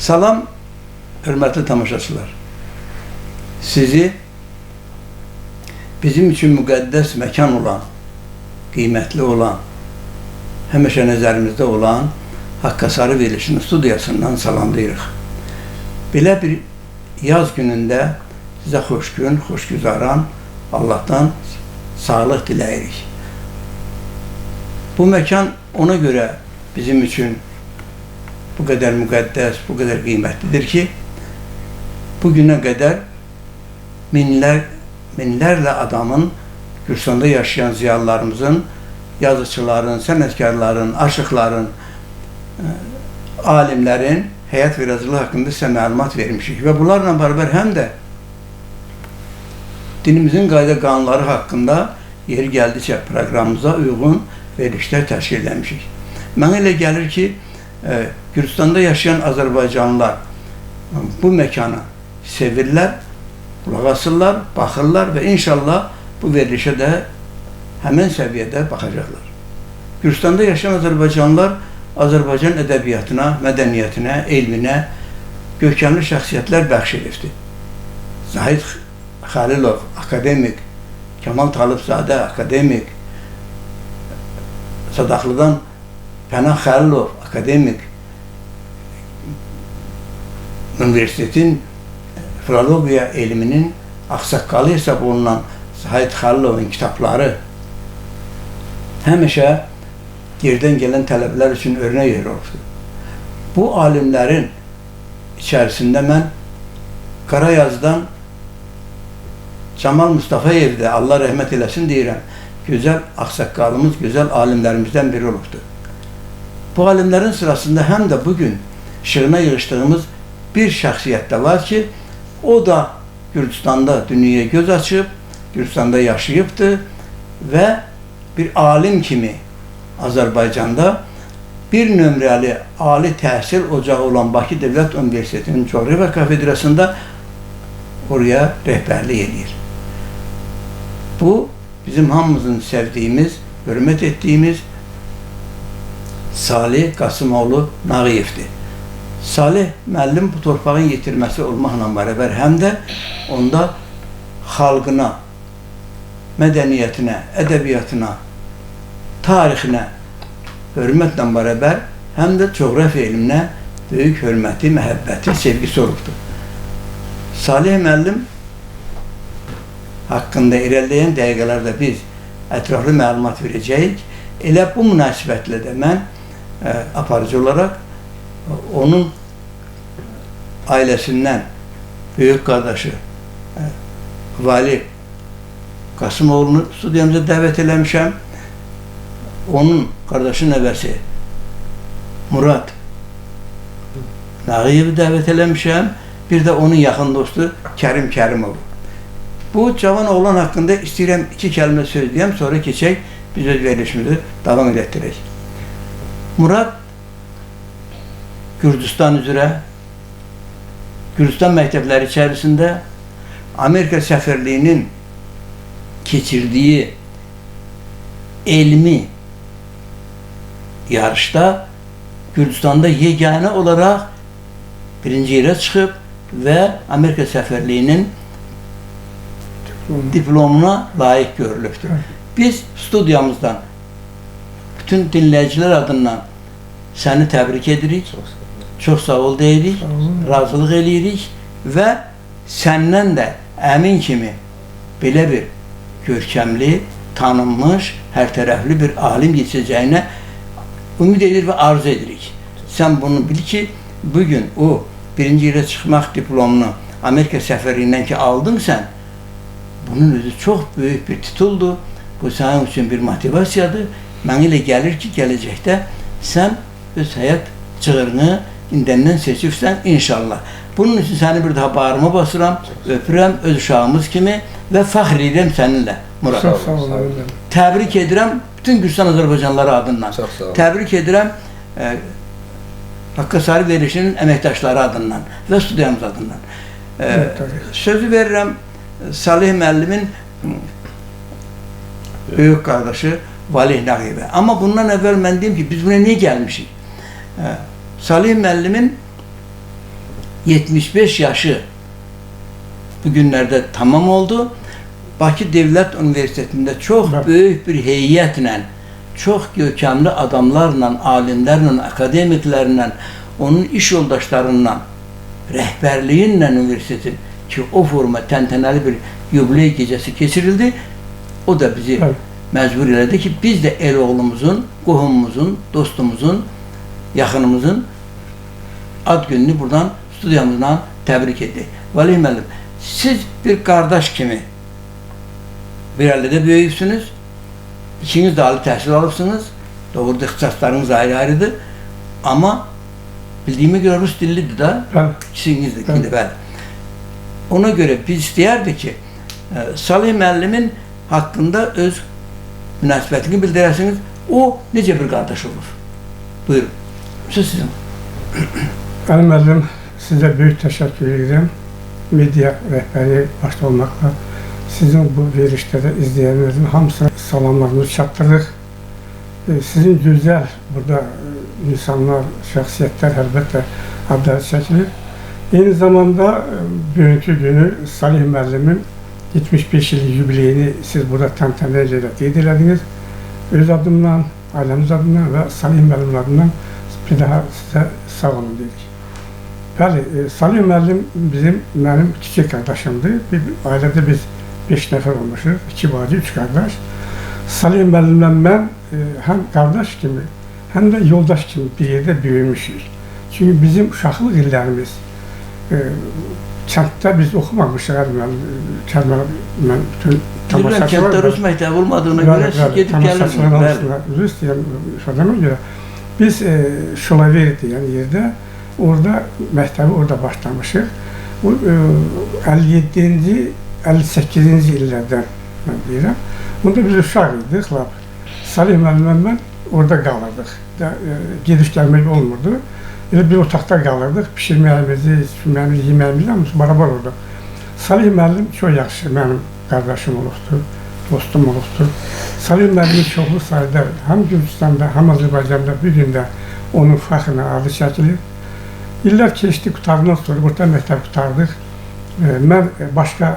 Salam, hörmətli tamaşaçılar. Sizi bizim üçün müqəddəs məkan olan, qiymətli olan, həmişə nəzərimizdə olan Haqqasarı verilişinin studiyasından salamlayırıq. Belə bir yaz günündə sizə xoş gün, xoş güzaran Allahdan sağlıq diləyirik. Bu məkan ona görə bizim üçün bu qədər müqəddəs, bu qədər qiymətlidir ki, bugünə qədər minlərlə adamın, Gürcüstanda yaşayan ziyalılarımızın, yazıçıların, sənətkarların, aşıqların, alimlərin həyat və yazılı haqqında sizə məlumat vermişik və bunlarla bərabər həm də dinimizin qayda qanunları haqqında yeri gəldikcə proqramımıza uyğun verilişlər təşkil etmişik. Mənə elə gəlir ki, Gürcüstanda yaşayan Azərbaycanlılar bu məkana sevirlər, qulaq asırlar, baxırlar və inşallah bu verilişə də həmin səviyyədə baxacaqlar. Gürcüstanda yaşayan Azərbaycanlılar Azərbaycan ədəbiyyatına, mədəniyyətinə, elminə görkəmli şəxsiyyətlər bəxş edibdir. Zahid Xəlilov, akademik, Kemal Talıbzadə, akademik, Sadaqlıdan Pənah Xəlilov, akademik, universitetin filologiya elminin axsaqqalı hesab olunan Zahid Xəlilovun kitabları həmişə yerdən gələn tələbələr üçün örnək yer olubdur. Bu alimlərin içərisində mən Qarayazdan Camal Mustafayev də Allah rəhmət eləsin deyirəm, gözəl axsaqqalımız, gözəl alimlərimizdən biri olubdur. Bu alimlərin sırasında həm də bugün işığına yığışdığımız bir şəxsiyyət də var ki, o da Gürcüstanda dünyaya göz açıb, Gürcüstanda yaşayıbdır və bir alim kimi Azərbaycanda bir nömrəli ali təhsil ocağı olan Bakı Dövlət Universitetinin Coğrafiya kafedrasında oraya rəhbərlik edir. Bu, bizim hamımızın sevdiyimiz, hörmət etdiyimiz Salih Qasımoğlu Nağıyevdir. Salih müəllim bu torpağın yetirməsi olmaqla bərabər həm də onda xalqına, mədəniyyətinə, ədəbiyyatına, tarixinə hörmətlə bərabər həm də coğrafiya elminə böyük hörməti, məhəbbəti, sevgisi olubdur. Salih müəllim haqqında irəliləyən dəqiqələrdə biz ətraflı məlumat verəcəyik. Elə bu münasibətlə də mən aparıcı olaraq onun ailəsindən böyük qardaşı Vali Qasımoğlu'nu studiyamıza dəvət eləmişəm. Onun qardaşı nəvəsi Murad Nağıyevi dəvət eləmişəm. Bir də onun yaxın dostu Kərim Kərimov. Bu cavan oğlan haqqında istəyirəm iki kəlmə söz deyəm, sonra keçək, biz öz verilişimizi davam etdirək. Murad Gürcüstan üzrə, Gürcüstan məktəbləri içərisində Amerika səfirliyinin keçirdiyi elmi yarışda Gürcüstanda yeganə olaraq birinci yerə çıxıb və Amerika səfirliyinin diplomuna layiq görülübdür. Biz studiyamızdan bütün dinləyicilər adından səni təbrik edirik, çox sağ ol deyirik, razılıq eləyirik və səndən də əmin kimi belə bir görkəmli, tanınmış, hər tərəfli bir alim yetişəcəyinə ümid edir və arzu edirik. Sən bunu bil ki, bugün o birinci yerə çıxmaq diplomunu Amerika səfərliyindən ki aldın sən, bunun özü çox böyük bir tituldur, bu sənin üçün bir motivasiyadır. Mənə elə gəlir ki, gələcəkdə sən öz həyat cığırını indəndən seçibsən inşallah. Bunun üçün səni bir daha bağrıma basıram, öpürəm öz uşağımız kimi və fəxr edirəm səninlə, Murad. Çox sağ olun. Təbrik edirəm bütün Gürcüstan Azərbaycanlıları adından. Təbrik edirəm Haqqasarı verilişinin əməkdaşları adından və studiyamız adından. Sözü verirəm Salih müəllimin böyük qardaşı Valih Nağıyevə. Amma bundan əvvəl mən deyim ki, biz buna niyə gəlmişik? Salih müəllimin 75 yaşı bugünlerde tamam oldu. Bakı Devlet Üniversitesi'nde çok büyük bir heyetle, çok görkemli adamlarla, alimlerle, akademiklerle, onun iş yoldaşlarından, rehberliğinle üniversitetin ki o forma tenteneli bir yubiley gecesi geçirildi. O da bizi mecbur elədi ki biz de el oğlumuzun, qohumumuzun, dostumuzun, yaxınımızın ad gününü buradan studiyamızdan təbrik etdik. Valih müəllim, siz bir qardaş kimi bir əldə böyüksünüz, ikiniz de ali təhsil alıbsınız, doğruda ixtisaslarınız ayrı-ayrıdır, ama bildiğime göre Rus dillidir da, ikiniz de bəli. Ona göre biz istəyərdik ki, Salih müəllimin hakkında öz münasibətini bildirəsiniz, o necə bir qardaş olur? Buyurun, söz sizin. Ali müəllim, sizə böyük təşəkkür edirəm. Media rəhbəri başta olmaqla sizin bu verişdə izləyənlərin hamısına salamlarımızı çatdırırıq. Sizin gözəl burada insanlar, şəxsiyyətlər əlbəttə adları çəkilir. Eyni zamanda bugünkü günü Salih müəllimin 75 il yubileyini siz burada təntənələ qeyd elədiniz. Öz adımdan, ailəmiz adından və Salih müəllimin adından bir daha sizə sağ olun dedik. Bəli, Salih müəllim mənim kiçik qardaşımdır. Ailədə biz 5 nəfər olmuşuq, 2 bacı, 3 qardaş. Salih müəllimlə mən həm qardaş kimi, həm də yoldaş kimi bir yerdə böyümüşük. Çünki bizim uşaqlıq illərimiz kənddə biz oxumamışıq, mən bütün tamaşaçılar... Kənddə Rus məktəbi olmadığına görə siz gedib gəlirsiniz. Rus deyən ifadəmə görə biz Şolaveri'də, yəni yerdə, orada məktəbi orada başlamışıq. 57-ci, 58-ci illərdən mən deyirəm. Onda biz uşaq idik, Salih müəllimlə mən orada qalırdıq. Gediş gəlmək olmurdu. Elə bir otaqda qalırdıq, pişirməyimizi, içməyimizi, yeməyimizi, hamısı barabar orada. Salih müəllim çox yaxşı mənim qardaşım olubdur, dostum olubdur. Salih müəllimin çoxlu sayıda həm Gürcüstanda, həm Azərbaycanda bir gündə onun fəxrinə adı çəkilir. İllər keçdi, qutarından sonra burada məktəb qutardıq. Mən başqa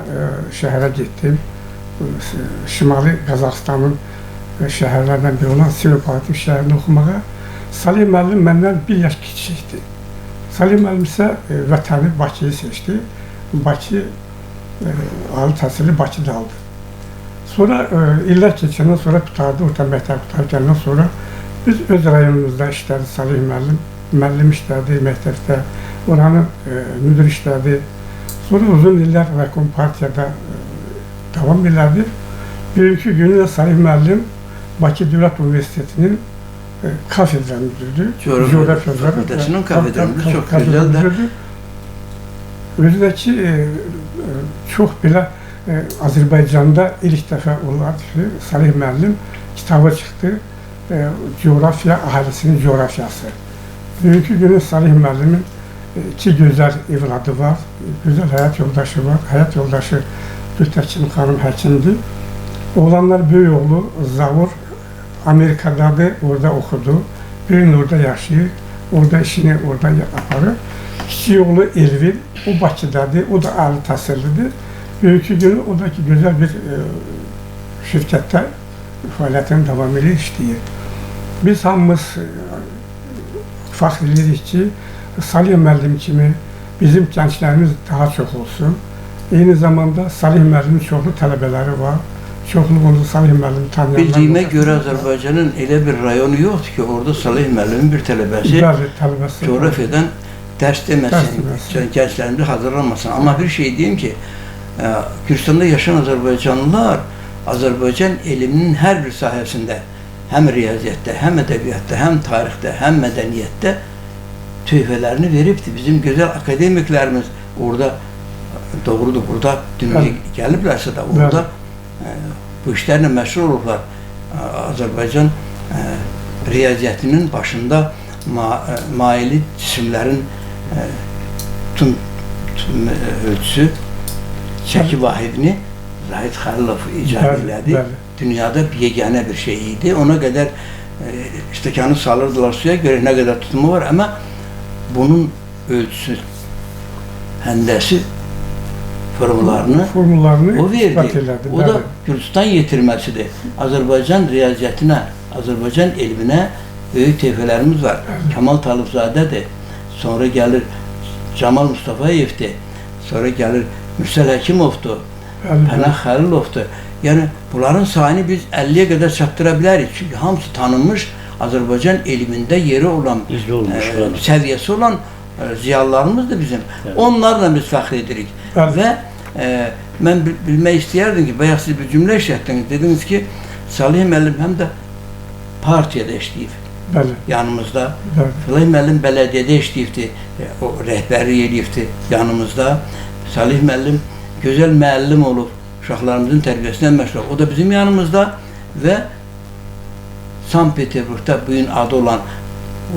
şəhərə getdim, Şimali Qazaxıstanın şəhərlərdən biri olan Severodvinsk şəhərində oxumağa. Salih müəllim məndən 1 yaş kiçikdir. Salih müəllim isə vətəni Bakıyı seçdi. Bakı, ali təhsili Bakıda aldı. Sonra illər keçəndən sonra qutardı, orta məktəb qutardıqdan sonra biz öz rayonumuzda işlədi Salih müəllim. Müəllim işlədi məktəbdə, oranın müdür işlədi. Sonra uzun illər Rəqom Partiyada davam elədi. Bugünkü günü də Salih müəllim Bakı Dövlət Üniversitetinin kafedra müdürüdür. Coğrafya Fakültəsinin kafedra müdürü, çox gözəldir. Özü də ki, çox belə Azərbaycanda ilk dəfə olardı ki, Salih müəllim kitabı çıxdı, coğrafya, əhalisinin coğrafyası. Bugünkü günü Salih müəllimin 2 gözəl evladı var, gözəl həyat yoldaşı var. Həyat yoldaşı Gültəkin xanım həkimdir. Oğlanlar böyük oğlu Zavur Amerikadadır, orada oxudu. Bir gün orada yaşayır, orada işini oradan aparır. Kiçik oğlu Elvin, o Bakıdadır, o da ali təhsillidir. Bugünkü günü oradakı gözəl bir şirkətdə fəaliyyətini davam edir, işləyir. Biz hamımız fəxr edirik ki, Salih müəllim kimi bizim gənclərimiz daha çox olsun. Eyni zamanda Salih müəllimin çoxlu tələbələri var. Çoxluğunu Salih müəllimi tanıyanlar. Bildiyimə görə Azərbaycanın elə bir rayonu yoxdur ki, orada Salih müəllimin bir tələbəsi coğrafyadan dərs deməsin, gənclərimiz hazırlanmasın. Amma bir şey deyim ki, Gürcüstanda yaşayan Azərbaycanlılar Azərbaycan elminin hər bir sahəsində, həm riyaziyyatda, həm ədəbiyyatda, həm tarixdə, həm mədəniyyətdə tüyfələrini veribdir. Bizim gözəl akademiklərimiz orada, doğrudur, burada dünyaya gəliblərsə də orada bu işlərlə məşğul olurlar. Azərbaycan riyaziyyatının başında maili cisimlərin ölçüsü çəki vahidini Zahid Xəlilov icad elədi. Dünyada yeganə bir şey idi. Ona qədər stəkanı salırdılar suya görə nə qədər tutumu var, amma bunun ölçüsü həndəsi formalarını Formalarını o ispat verdi. elədi. O da bəli. Gürcistan yetirməsidir. Azərbaycan riyaziyyətinə, Azərbaycan elminə böyük teyfələrimiz var. Kamal Talıbzadədir. Sonra gəlir Camal Mustafayevdir. Sonra gəlir Mürsəl Həkimovdur. Bəli, Pənah Xəlilovdur. Yəni bunların sayını biz 50-yə qədər çatdıra bilərik. Çünki hamısı tanınmış Azərbaycan elmində yeri olan, İzli olmuş, səviyyəsi olan ziyalılarımızdır bizim. Onlarla biz fəxr edirik. Bəli. Və mən bilmək istəyərdim ki, bayaq siz bir cümlə işlətdiniz. Dediniz ki, Salih müəllim həm də partiyada işləyib Bəli. yanımızda. Bəli. Salih müəllim bələdiyyədə işləyibdi, o rəhbərlik eləyibdi yanımızda. Salih müəllim gözəl müəllim olub, uşaqlarımızın tərbiyəsindən məşğul. O da bizim yanımızda və Sankt Peterburgda bugün adı olan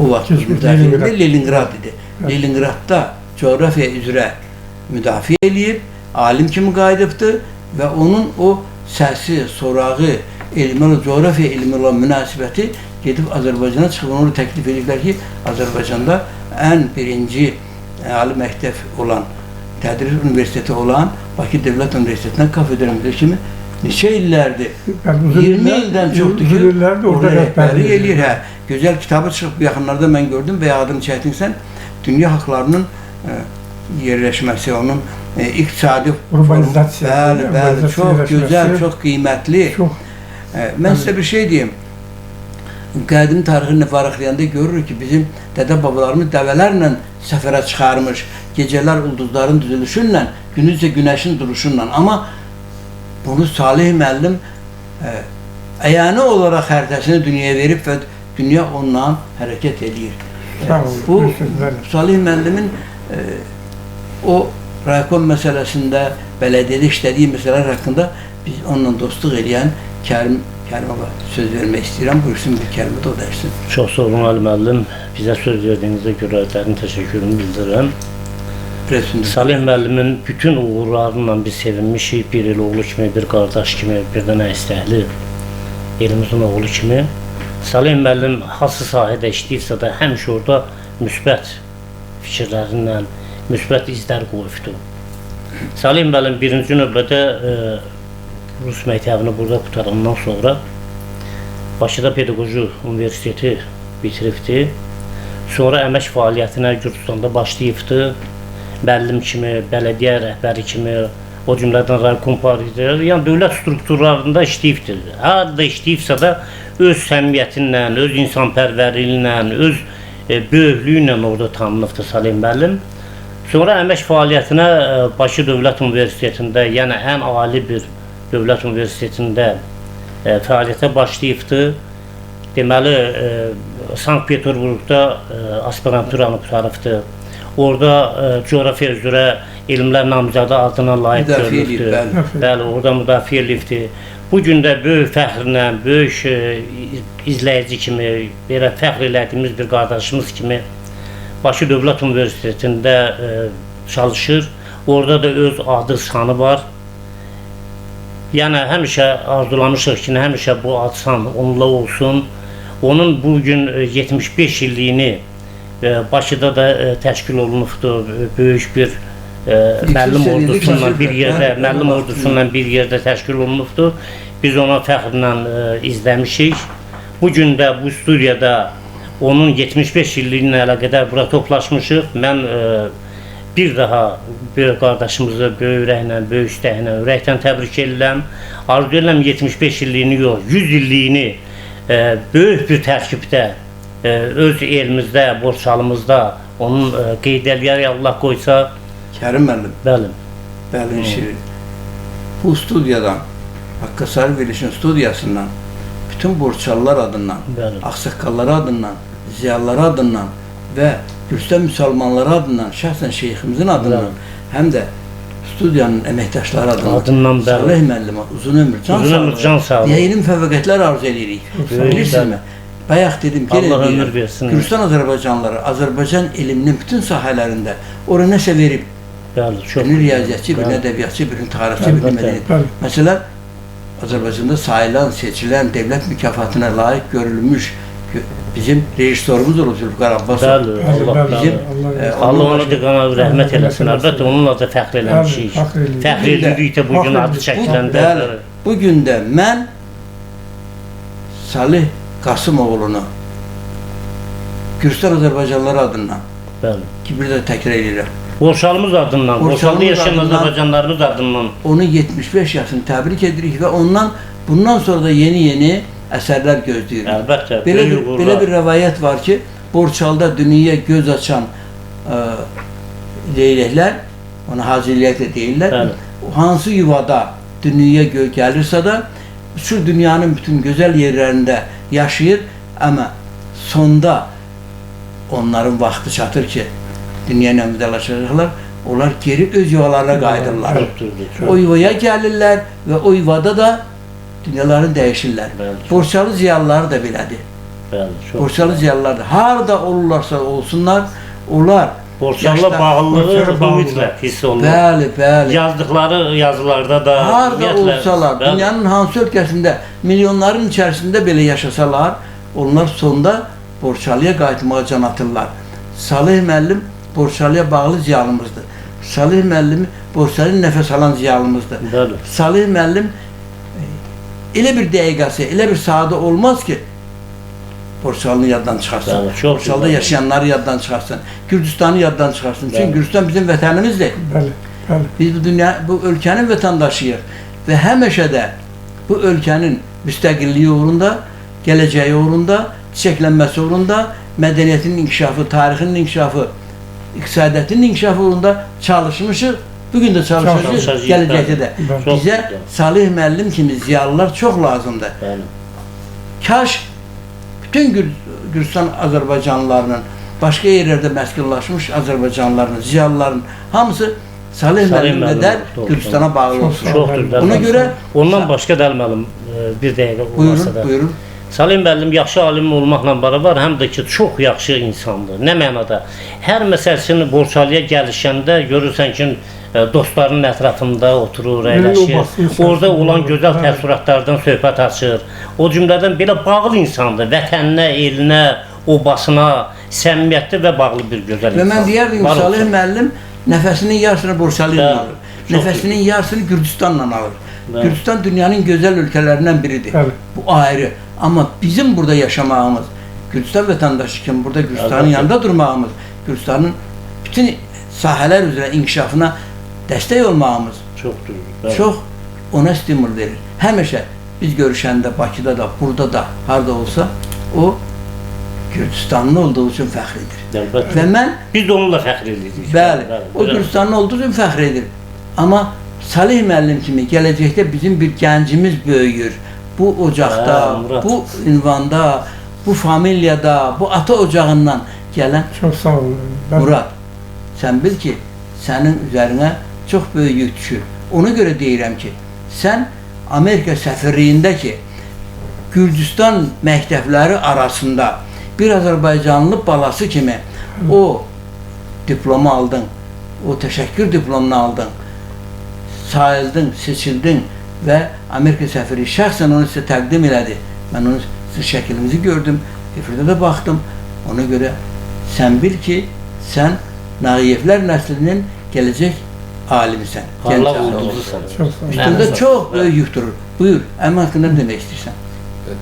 o vaxt müdafiə Leningrad idi. Leningradda coğrafiya üzrə müdafiə eləyib, alim kimi qayıdıbdı və onun o səsi, sorağı, elmi, coğrafiya elmi olan münasibəti gedib Azərbaycana çıxıb, onu təklif ediblər ki, Azərbaycanda ən birinci ali məktəb olan, tədris universiteti olan Bakı Dövlət Universitetindən kafedra müdiri kimi neçə illərdir, 20 ildən çoxdur ki, orada rəhbərlik eləyir. Gözəl kitabı çıxıb bu yaxınlarda mən gördüm və adını çətinsən, dünya haqlarının yerləşməsi, onun iqtisadi urbanizasiya, bəli, çox gözəl, çox qiymətli. Mən sizə bir şey deyim. Qədim tarixini varıqlayanda görürük ki, bizim dədə-babalarımız dəvələrlə səfərə çıxarmış, gecələr ulduzların düzülüşü ilə, gündüzcə günəşin duruşu ilə. Amma bunu Salih müəllim əyani olaraq xəritəsini dünyaya verib və dünya onunla hərəkət edir. Bu, Salih müəllimin o raykom məsələsində, bələdiyyədə işlədiyi məsələlər haqqında biz onunla dostluq edən Kərimova söz vermək istəyirəm. Buyursun bir kəlmə də o dərsin. Çox sağ olun Ali müəllim. Bizə söz verdiyinizə görə dərin təşəkkürümü bildirirəm. Salih müəllimin bütün uğurlarıyla biz sevinmişik. Bir il oğlu kimi, bir qardaş kimi, bir də nə istəkli elimizin oğlu kimi. Salih müəllim hansı sahədə işləyirsə də həmişə orada müsbət fikirlərindən, müsbət izlər qoyubdu. Salih müəllim birinci növbədə Rus məktəbini burada qutarandan sonra Bakıda Pedaqoji Universiteti bitiribdi. Sonra əmək fəaliyyətinə Gürcistanda başlayıbdı. Müəllim kimi, bələdiyyə rəhbəri kimi, o cümlədən raykom partiyası, yəni dövlət strukturlarında işləyibdir. Harada işləyibsə də öz səmimiyyətinlə, öz insanpərvərliyinlə, öz böyüklüyü ilə orada tanınıbdı Salih müəllim. Sonra əmək fəaliyyətinə Bakı Dövlət Universitetində, yəni ən ali bir Dövlət Universitetində fəaliyyətə başlayıbdı. Deməli, Sankt Peterburgda aspiranturanı qutarıbdı. Orada coğrafiya üzrə elmlər namizədi adına layiq görülübdü. Bəli, orada müdafiə edilibdi. Bugün də böyük fəxrlə, böyük izləyici kimi, belə fəxr elədiyimiz bir qardaşımız kimi Bakı Dövlət Universitetində çalışır. Orada da öz adı, sanı var. Yəni, həmişə arzulamışıq ki, həmişə bu adsan onunla olsun. Onun bugün 75 illiyini Bakıda da təşkil olunubdur. Böyük bir müəllim ordusunla bir yerdə təşkil olunubdur. Biz ona fəxrlə izləmişik. Bugün də bu studiyada onun 75 illiyinə əlaqədar bura toplaşmışıq. Mən bir daha böyük qardaşımızı böyük ürəklə, böyük istəklə, ürəkdən təbrik edirəm. Arzu edirəm 75 illiyini yox, 100 illiyini böyük bir tərkibdə, öz elimizdə, borçalımızda onun qeyd eləyərək Allah qoysa. Kərim müəllim. Bəli. Bəli, şirin. Bu studiyadan, Haqqı Sarı Verilişin studiyasından, bütün borçalılar adından, ağsaqqalları adından, ziyalıları adından və Gürcistan müsəlmanları adından, şəxsən şeyximizin adından, həm də studiyanın əməkdaşları adından Salih müəllimə uzun ömür, can sağlığı, yayının fəvqətlər arzu edirik. Bilirsinizmi? Bayaq dedim ki, Gürcistan Azərbaycanlıları, Azərbaycan elminin bütün sahələrində ora nəsə verib. Birini riyaziyyatçı, birini ədəbiyyatçı, birini tarixçi, birini mədəniyyət. Məsələn, Azərbaycanda sayılan, seçilən, devlət mükafatına layiq görülmüş bizim rejissorumuz olub Zülfikar Abbasov. Bəli, Allah Bizim Allah ona da qana rəhmət eləsin. Əlbəttə onunla da fəxr eləmişik. Fəxr edirik də bugün adı çəkiləndə. Bəli, bu gün də mən Salih Qasımoğlu'nu Gürcistan Azərbaycanlıları adından Bəli. ki bir də təkrar edirəm. Borçalımız adından, borçalda Borçalımız yaşayan adından, Azərbaycanlarımız adından. Onun 75 yaşını təbrik edirik və bundan sonra da yeni əsərlər gözləyirik. Əlbəttə, Belə böyük uğurlar. bir rəvayət var ki, Borçalda dünyaya göz açan leyləklər, ona haziliyyət deyirlər. Bəli. Hansı yuvada dünyaya gəlirsə də, şu dünyanın bütün gözəl yerlərində yaşayır, amma sonda onların vaxtı çatır ki, dünya ilə vidalaşacaqlar, onlar geri öz yuvalarına qayıdırlar. O yuvaya gəlirlər və o yuvada da dünyalarını dəyişirlər. Bəli, Borçalı ziyalıları da belədir. Bəli, çox. Borçalı ziyalılar da harada olurlarsa olsunlar, onlar Borçalla yaşda- bağlılığı Borçalla mütləq hiss olunur. Bəli, bəli. Yazdıqları yazılarda da Harada ümumiyyətlə- olsalar, Bəli. dünyanın hansı ölkəsində milyonların içərisində belə yaşasalar, onlar sonda Borçalıya qayıtmağa can atırlar. Salih müəllim Borçalıya bağlı ziyalımızdır. Salih müəllim Borçalıya nəfəs alan ziyalımızdır. Bəli. Salih müəllim elə bir dəqiqəsi, elə bir saatı olmaz ki, Borçalını yaddan çıxarsın. Bəli, çox Borçalıda güzel. yaşayanları yaddan çıxarsın. Gürcistanı yaddan çıxarsın. Çünki Bəli. Gürcistan bizim vətənimizdir. Bəli, bəli. Biz bu ölkənin vətəndaşıyıq və həmişə də bu ölkənin müstəqilliyi uğrunda, gələcəyi uğrunda, çiçəklənməsi uğrunda, mədəniyyətinin inkişafı, tarixinin inkişafı, iqtisadiyyatının inkişafı uğrunda çalışmışıq. Bugün də çalışacağıq, Çalışacağıq, gələcəkdə də. bəli. Çox Bizə güzel. Salih müəllim kimi ziyalılar çox lazımdır. Bəli. Kaş bütün Gürcistan Azərbaycanlılarının, başqa yerlərdə məskunlaşmış Azərbaycanlıların, ziyalıların hamısı Salih müəllim qədər doğru. Gürcistana bağlı olsun. Çoxdur. Ona görə ondan başqa dəlməlim bir dəqiqə olmasa da. buyurun, buyurun. Salim müəllim yaxşı alim olmaqla bərabər həm də ki çox yaxşı insandır. Nə mənada? Hər məsələsini Borçalıya gəlişəndə görürsən ki dostlarının ətrafında oturur, əyləşir. Orada olan gözəl təəssüratlardan söhbət açır. O cümlədən belə bağlı insandır. Vətəninə, elinə, obasına, səmimiyyətli və bağlı bir gözəl Və insan. mən deyərdim Var ki, Salih olsun. müəllim nəfəsinin yarısını Borçalıya Bəli, alır. çox Nəfəsinin yarısını Gürcistanla alır. Bəli. Gürcistan dünyanın gözəl ölkələrindən biridir. Bəli. Bu ayrı. Amma bizim burada yaşamağımız, Gürcistan vətəndaşı kimi burada Gürcistanın Əlbəttə. yanında durmağımız, Gürcistanın bütün sahələr üzrə inkişafına dəstək olmağımız Çoxdur. Bəli. çox ona stimul verir. Həmişə biz görüşəndə Bakıda da, burada da, harda olsa o Gürcistanlı olduğu üçün fəxr edir. Əlbəttə. Və mən Biz də onunla fəxr edirik. bəli, o Gürcistanlı olduğu üçün fəxr edir. Amma Salih müəllim kimi gələcəkdə bizim bir gəncimiz böyüyür. Bu ocaqda, Hə, Murad. bu ünvanda, bu familiyada, bu ata ocağından gələn Çox sağ olun. Bəli. Murad, sən bil ki, sənin üzərinə çox böyük yük düşür. Ona görə deyirəm ki, sən Amerika səfirliyində ki, Gürcistan məktəbləri arasında bir Azərbaycanlı balası kimi o diplomu aldın, o təşəkkür diplomunu aldın, sayıldın, seçildin və Amerika səfiri şəxsən onu sizə təqdim elədi. Mən onun sizin şəklinizi gördüm, efirdə də baxdım. Ona görə sən bil ki, sən Nağiyevlər nəslinin gələcək alimisən. Gənc Allah alim. ulduzusan. Çox sağ olun. Üstündə çox böyük yük durur. Buyur, əmin haqqında nə demək istəyirsən?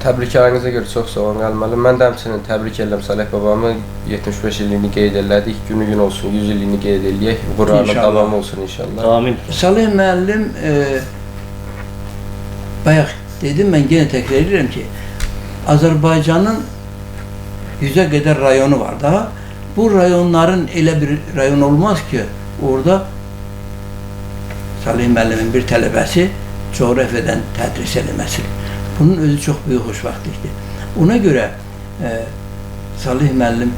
Təbriklərinize göre çok sağ olun Əlməli. Mən də həmçinin təbrik edirəm Salih babamı. 75 illiyini qeyd elədik. Günü gün olsun, 100 illiyini qeyd eləyək. Uğurlarla İnşallah. davam olsun inşallah. Amin. Salih müəllim, bayaq dedim, mən yenə təkrar edirəm ki, Azərbaycanın 100-ə qədər rayonu var da. Bu rayonların elə bir rayon olmaz ki, orada Salih müəllimin bir tələbəsi coğrafiyadan tədris eləməsi. Bunun özü çox böyük xoşbəxtlikdir. Ona görə Salih müəllim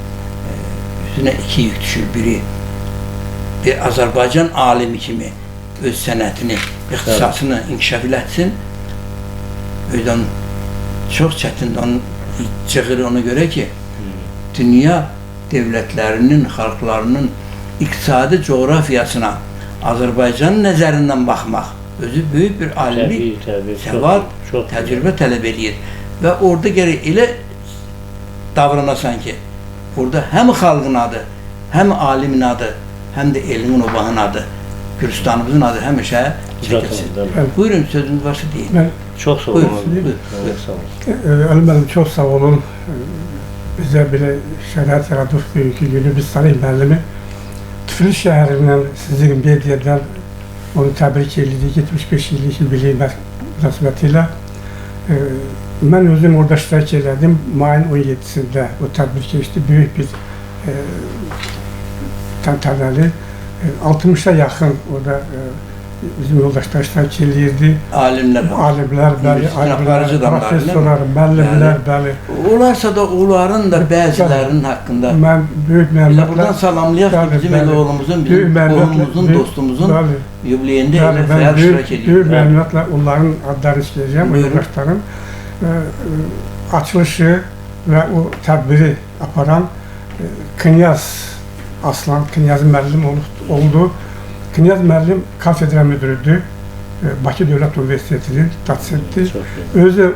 üzünə iki yük düşür. Biri, bir Azərbaycan alimi kimi öz sənətini, ixtisasını inkişaf elətsin. Özdən çox çətindir, onun cığırı ona görə ki, dünya devlətlərinin, xalqlarının iqtisadi coğrafiyasına Azərbaycan nəzərindən baxmaq özü böyük bir alimlik, Təbii, səvad, çox təcrübə tələb edir. Və orada gərək elə davranasan ki, burada hem halkın adı, hem alimin adı, hem de elinin obağın adı, Gürcistanımızın adı həmişə çəkilsin. Buyurun, sözünüz varsa deyin. Ben Çok sağ Buyur, olun. buyur, Evet, sağ olun. Ölüm Hanım çok sağ olun. Bize bile şərait yaradıq bugünkü günü. Biz Salih müəllimi Tiflis şəhərindən, sizin mediyadan onu təbrik edirik. 75 illik yubileyi münasibətilə. Mən özüm orada iştirak elədim. Mayın 17-sində o tədbir keçdi. Böyük bir təntənəli. 60'a yaxın orada bizim yoldaşlar iştirak edirdi. Alimlər, Alimlər, bəli, alimlər, professorlar, müəllimlər, bəli. Olarsa da onların da bəzilərinin haqqında Mən böyük elə məmnuniyətlə buradan salamlayaq ki, bizim elə oğlumuzun, bizim oğlumuzun, dostumuzun yubileyində elə fəal iştirak Böyük ediyor. məmnuniyyətlə onların adlarını istəyəcəm, o Buyurun. yoldaşların açılışı və o tədbiri aparan Knyaz Aslan, Knyaz müəllim oldu. Knyaz müəllim kafedra müdürüdür. Bakı Dövlət Universitetinin doçentdir.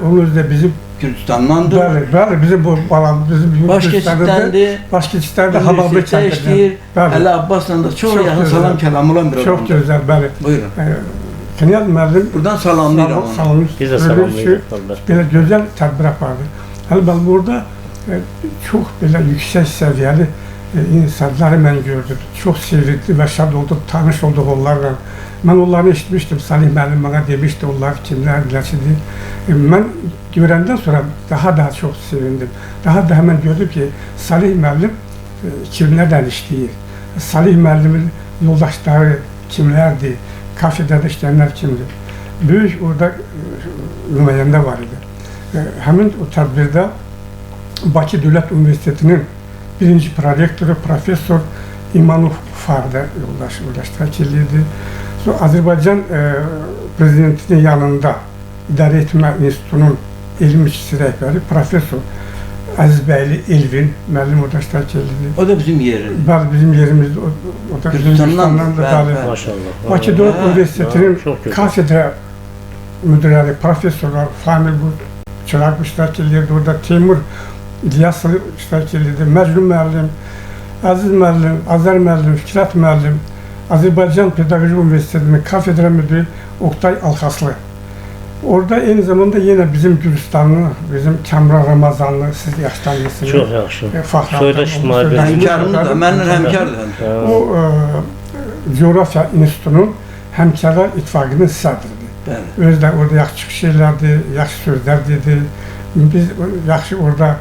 Onun özü də bizim Gürcistandandır. Bəli, bizim bu balam, bizim Baş keçidləndi. Baş keçidlərdə Hamablı Universitetdə işləyir. Hələ Abbasla da çox yaxın salam kəlamı olan bir Çox adamdır. gözəl, bəli. Buyurun. Knyaz müəllim Buradan salamlayıram onu. salamlayır. Biz də salamlayırıq. əlbəttə. Belə gözəl tədbir apardı. Əlbəttə burada çox belə yüksək səviyyəli insanları mən gördüm. Çox sevindim və şad oldum, tanış olduq onlarla. Mən onları eşitmişdim, Salih müəllim bana demişdi, onlar kimlər, nəçidir. Mən görəndən sonra daha çox sevindim. Daha da hemen gördüm ki, Salih müəllim kimlərdən işləyir. Salih müəllimin yoldaşları kimlərdir, kafedə işləyənlər kimdir. Böyük orada nümayəndə var idi. Həmin o tədbirdə Bakı Dövlət Universitetinin birinci prorektoru Profesör İmanov Farda orada iştirak edirdi. Sonra Azərbaycan prezidentinin yanında İdarə Etmə İnstitutunun elm işçisi rəhbəri Profesör Əzizbəyli Elvin müəllim orada iştirak edirdi. O da bizim yerimiz. Bəli, bizim yerimizdə o da Gürcistandan bəli. Maşallah. Bakı Dövlət Universitetinin Çok güzel. kafedra müdürləri, professorlar, Famil Çıraq iştirak edirdi. Orada Teymur İlyaslı iştirak edirdi. Məcnun müəllim, Əziz müəllim, Azər müəllim, Fikrət müəllim, Azərbaycan Pedaqoji Universitetinin kafedra müdürü Oktay Alxaslı. Orada eyni zamanda yine bizim Gürcistanlı, bizim Kəmran Ramazanlı, siz yaşlanırsınız. Çok yaxşı. Fəxr Soydaş müharibə. Həmkarımız da, mənlə həmkardır. O Coğrafya İnstitutunun Həmkarlar İttifaqının sədridir. Bəli. Özü də orada yaxşı çıxış elədi, yaxşı sözlər dedi. Biz yaxşı orada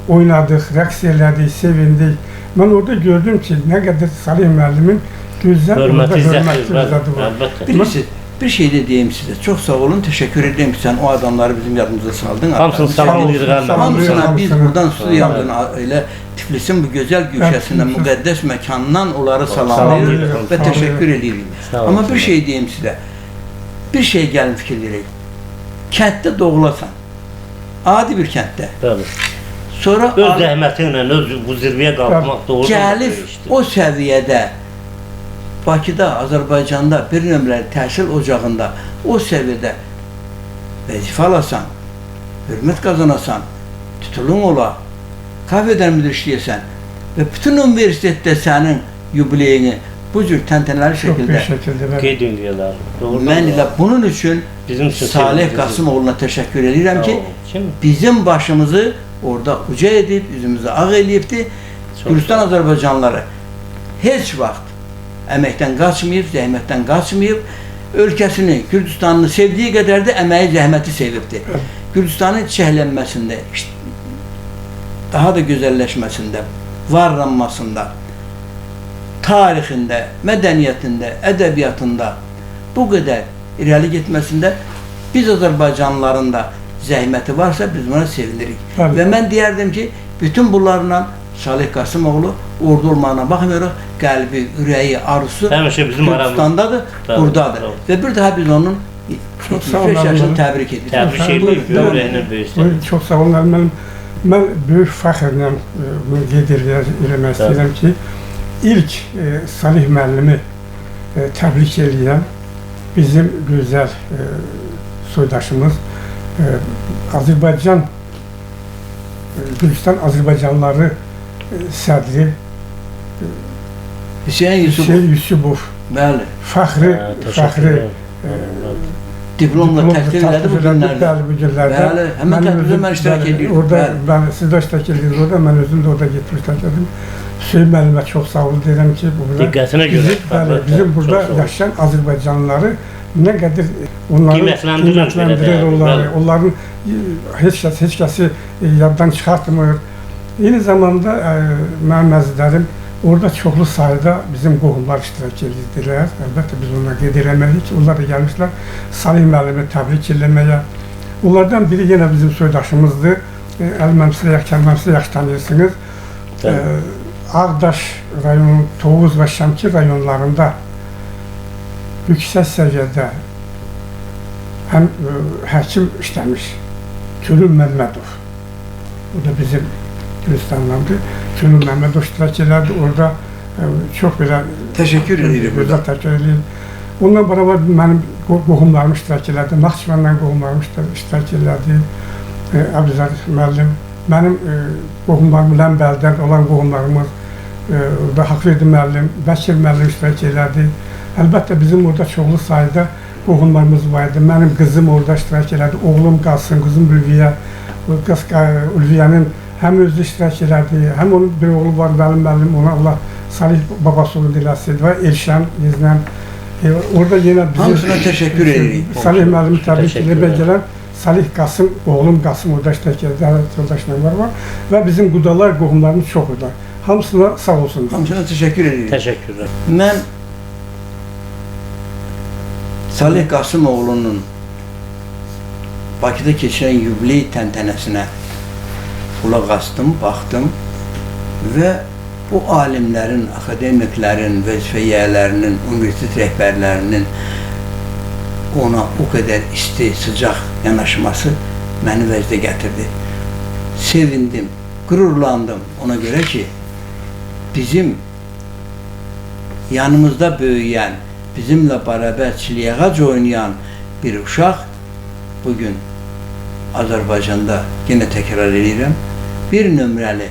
oynadıq, rəqs elədik, sevindik. Mən orada gördüm ki, nə qədər Salih müəllimin gözəl Hörməti, hörmətli izzəti, izadı var. əlbəttə. Birisi, bir şey de diyeyim size. Çok sağ olun. Teşekkür ederim ki sen o adamları bizim yanımıza saldın. Hamısını salamlayırıq əlbəttə. Hamısına biz Hamısını. buradan stüdyamızın elə Tiflisin bu güzel köşəsindən, müqəddəs məkandan onları salamlayırıq Salamlayırıq. və təşəkkür edirik. Sağ olun. Amma bir şey deyim sizə. Bir şey gəlin fikirləyək. Kənddə doğulasan. Adi bir kənddə. Bəli. Sonra Öz zəhməti ilə öz bu zirvəyə qalxmaq doğru. gəlib o səviyyədə Bakıda, Azərbaycanda bir nömrəli təhsil ocağında o səviyyədə vəzifə alasan, hörmət qazanasan, titulun ola, kafedən müdür işləyəsən və bütün universitetdə sənin yubileyini bu cür təntənəli Çox bir şəkildə şəkildə. qeyd edirlər. Doğru. mən elə bunun üçün Bizim üçün Salih sevindim. Qasımoğlu'na təşəkkür edirəm ki, Kim? bizim başımızı orada uca edib, üzümüzü ağ eləyibdi. Çok Gürcistan Azərbaycanlıları heç vaxt əməkdən qaçmayıb, zəhmətdən qaçmayıb, ölkəsini, Gürcistanını sevdiyi qədər də əməyi, zəhməti sevibdi. Gürcistanın çiçəklənməsində, daha da gözəlləşməsində, varlanmasında, tarixində, mədəniyyətində, ədəbiyyatında bu qədər irəli getməsində biz Azərbaycanlıların da zəhməti varsa biz buna sevinirik. Tabii. Və mən deyərdim ki, bütün bunlarla Salih Qasımoğlu orada olmağına baxmıyoruz, qəlbi, ürəyi, arzusu Həmişə bizim aramız. Gürcistandadır, Tabii, buradadır. tabii. Və bir daha biz onun Çok sağ 75 olun, yaşını Allah'ım. təbrik edirik. Təbrik Buyurun, edirəm, buyurun. ürəyinin böyüsü. Buyurun, çox sağ olun. Mən böyük fəxrlə bunu qeyd eləmək istəyirəm ki, ilk Salih müəllimi təbrik eləyən bizim gözəl soydaşımız Azərbaycan Gürcistan Azərbaycanlıları sədri Hüseyin Yusuf. Hüseyin Yusubov, Bəli. Fəxri Diplomla təklif elədi bu günlərdə. Bəli, bu günlərdə. Bəli, həmin tədbirdə mən iştirak edirdim. Orada, Bəli. bəli, siz də iştirak edirsiniz orada, mən özüm də orada getib iştirak edirdim. Hüseyin müəllimə çox sağ olun deyirəm ki, Diqqətinə görə. bizim burada yaşayan Azərbaycanlıları nə qədər onları qiymətləndirir onları, onların heç kəsi yaddan çıxartmır. Eyni zamanda mənim əzizlərim, orada çoxlu sayda bizim qohumlar iştirak edirdilər. Əlbəttə biz onları qeyd eləməliyik ki, onlar da gəlmişlər Salih müəllimi təbrik eləməyə. Onlardan biri yenə bizim soydaşımızdır. Əlməmsilə yaxşı tanıyırsınız. Ağdaş rayonu, Tovuz və Şəmkir rayonlarında yüksək səviyyədə həm həkim işləmiş Könül Məmmədov. O da bizim Gürcistandandır. Könül Məmmədov iştirak elədi. Orada çox belə Təşəkkür edirik burada. Gözəl təşəkkür edirəm. Ondan beraber mənim qohumlarım iştirak elədi. Naxçıvandan qohumlarım iştirak elədi. Əbdüzər müəllim, mənim qohumlarım Ləmbəldən olan qohumlarımız, Haqverdi müəllim, Bəkir müəllim iştirak elədi. Əlbəttə bizim orada çoxlu sayda qohumlarımız var idi. Mənim qızım orada iştirak elədi. Oğlum Qasım, qızım Ülviyə. Ülviyənin həm özü iştirak elədi, həm onun bir oğlu var, Vəli müəllim, ona Allah Salih babası onu diləsin və Elşən, Yezlən. Orada yenə hamısına təşəkkür edirik. Salih müəllimi təbrik edib gələn Salih Qasım, oğlum Qasım orada iştirak edir, yoldaşlar var və bizim qudalar, qohumlarımız çox idi. Hamısına sağ olsun. Hamısına təşəkkür edirik. Təşəkkürlər. Mən Salih Qasımoğlu'nun Bakıda keçirən yubiley təntənəsinə qulaq asdım, baxdım və o alimlərin, akademiklərin, vəzifə yiyələrinin, universitet rəhbərlərinin ona o qədər isti, sıcaq yanaşması məni vəcdə gətirdi. Sevindim, qürurlandım ona görə ki, bizim yanımızda böyüyən, bizimlə bərabər çiliyağac oynayan bir uşaq bugün Azərbaycanda, yenə təkrar edirəm, bir nömrəli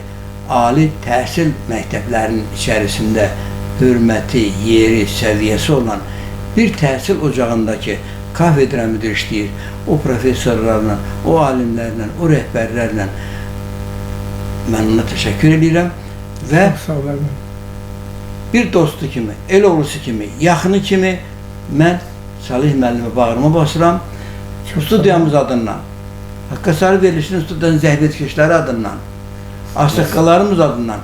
ali təhsil məktəblərinin içərisində hörməti, yeri, səviyyəsi olan bir təhsil ocağındakı kafedra müdür işləyir. O professorlarla, o alimlərlə, o rəhbərlərlə mən ona təşəkkür edirəm və bir dostu kimi, el oğlusu kimi, yaxını kimi mən Salih müəllimi bağrıma basıram. Studiyamız adından, Haqqqa Sarı verilişinin studiyanın zəhmətkeşləri adından, Ağsaqqallarımız adından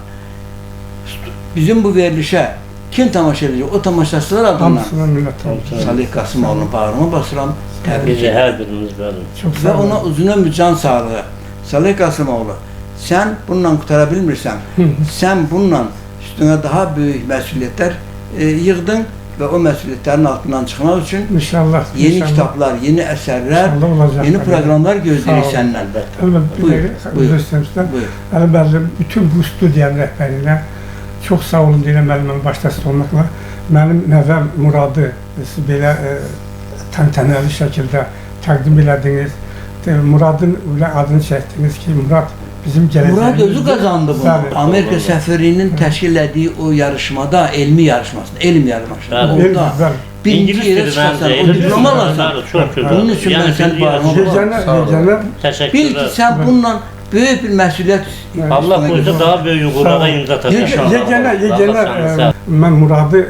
bizim bu verilişə kim tamaşa edəcək? O tamaşaçılar adından Salih Qasımoğlu'nu bağrıma basıram, təbrik edirəm. Hər birimiz bəlim. Və ona uzun ömür can sağlığı. Salih Qasımoğlu, sən bununla qutara bilmirsən, sən bununla üstünə daha böyük məsuliyyətlər yığdın və o məsuliyyətlərin altından çıxmaq üçün İnşallah, yeni kitablar, yeni əsərlər, yeni proqramlar gözləyirik səndən. Əlbəttə, bütün bu studiyanın rəhbərinə çox sağ olun deyirəm, müəlliməm başdası olmaqla. Mənim nəvəm Muradı belə təntənəli şəkildə təqdim elədiniz. Muradın adını çəkdiniz ki, Murad bizim gələcəyimiz. Murad özü qazandı bunu. Amerika səfirinin təşkil etdiyi o yarışmada, elmi yarışmasında, elm yarışmasında. Orada birinci yerə çıxarsan, o diploma alarsan. Bunun üçün mən səni bağırma Yeganə, bil ki, sən bununla böyük bir məsuliyyət. Allah qoysa daha böyük uğurlara imza atacaq. Yeganə, mən Muradı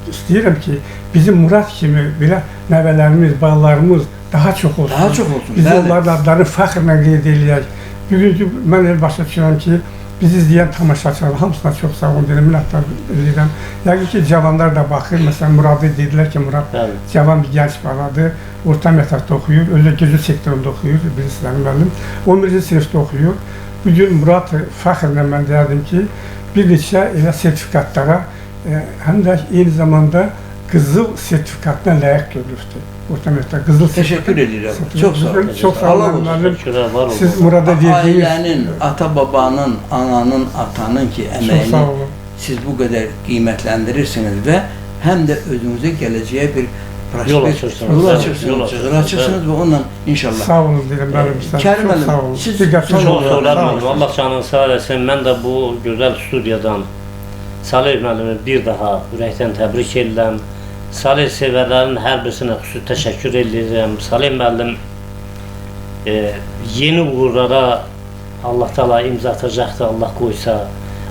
istəyirəm ki, bizim Murad kimi belə nəvələrimiz, balalarımız daha çox olsun. Daha çox olsun. Biz onların adlarını fəxrlə qeyd eləyək. Bugünkü mən başa düşürəm ki, bizi izləyən tamaşaçılar hamısına çox sağ olun deyirəm, minnətdar edirəm. Yəqin ki, cavanlar da baxır. Məsələn, Muradı dedilər ki, Murad cavan bir gənc baladır. Orta məktəbdə oxuyur, özü gözəl sektorunda oxuyur, bilirsiniz müəllim. 11-ci sinifdə oxuyur. Bugün Murad fəxrlə mən deyərdim ki, bir neçə elə sertifikatlara, həm də eyni zamanda qızıl sertifikatına layiq görülübdür. Orta məktəb qızıl sertifikat. Təşəkkür edirəm. Çox sağ olun. Çox sağ olun müəllim. Siz Murada verdiyiniz ailənin, ata babanın, ananın, atanın ki əməyini siz bu qədər qiymətləndirirsiniz və həm də özünüzə gələcəyə bir Yol açırsınız. Yol Evet, açırsınız. yol Çığır açırsınız ve ondan inşallah. Sağ olun deyirəm müəllim. Sizə Kərim çox sağ müəllim, olun. siz Diqqətli son olun. Çox sağ Sağ olun. Allah canını sağ eləsin. Mən də bu gözəl studiyadan Salih müəllimi bir daha ürəkdən təbrik edirəm. Salih sevərlərin hər birisinə xüsusi təşəkkür edirəm. Salih müəllim yeni uğurlara Allah Taala imza atacaqdır, Allah qoysa.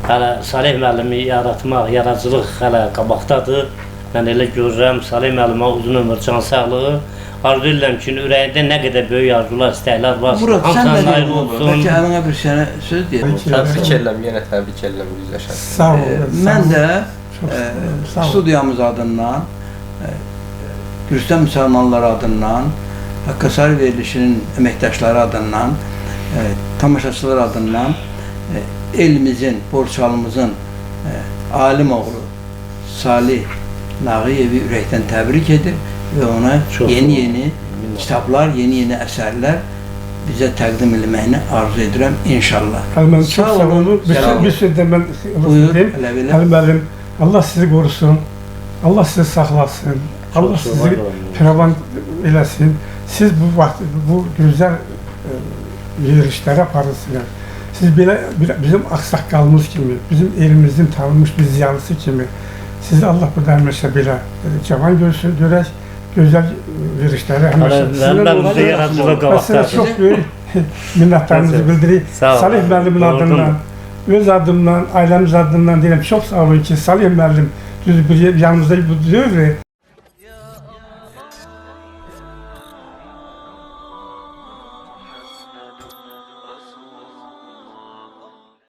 Hələ Salih müəllimi yaratmaq, yaradıcılıq hələ qabaqdadır. Mən elə görürəm, Salih müəllimə uzun ömür, can sağlığı. Arzu edirəm ki, ürəyində nə qədər böyük arzular, istəklər varsa, Murad, sən hamısına də nail deyil, olsun. bəlkə əlinə bir sənə söz deyək. Təbrik edirəm, yenə təbrik edirəm yüzləşəsiniz. Sağ olun. Mən də Çox sağ olun. studiyamız adından, Gürcüstan müsəlmanları adından, Haqqasari verilişinin əməkdaşları adından, tamaşaçılar adından elimizin, Borçalımızın alim oğlu Salih Nağıyevi ürəkdən təbrik edir və ona Çox yeni kitablar, yeni əsərlər bizə təqdim etməyini arzu edirəm inşallah. Həlim çox sağ olun. Bir sözdə mən Buyur, deyim. elə belə. Həlim müəllim, Allah sizi qorusun. Allah sizi saxlasın. Allah Çox sizi sağ olun. firavan eləsin. Siz bu vaxt, bu gözəl verilişlərə aparırsınız. Siz belə bizim ağsaqqalımız kimi, bizim elimizin tanınmış bir ziyalısı kimi sizi Allah bu həmişə belə cavan görsün, görək, gözəl verilişləri həmişə Mən bizə yaradıcılıq Sizə qabaqdadır. çox böyük minnətlərimizi bildiririk. Sağ olun. Salih müəllimin adından, öz adımdan, ailəmiz adından deyirəm, çox sağ olun ki, Salih müəllim düz bir yanımızda bu dövr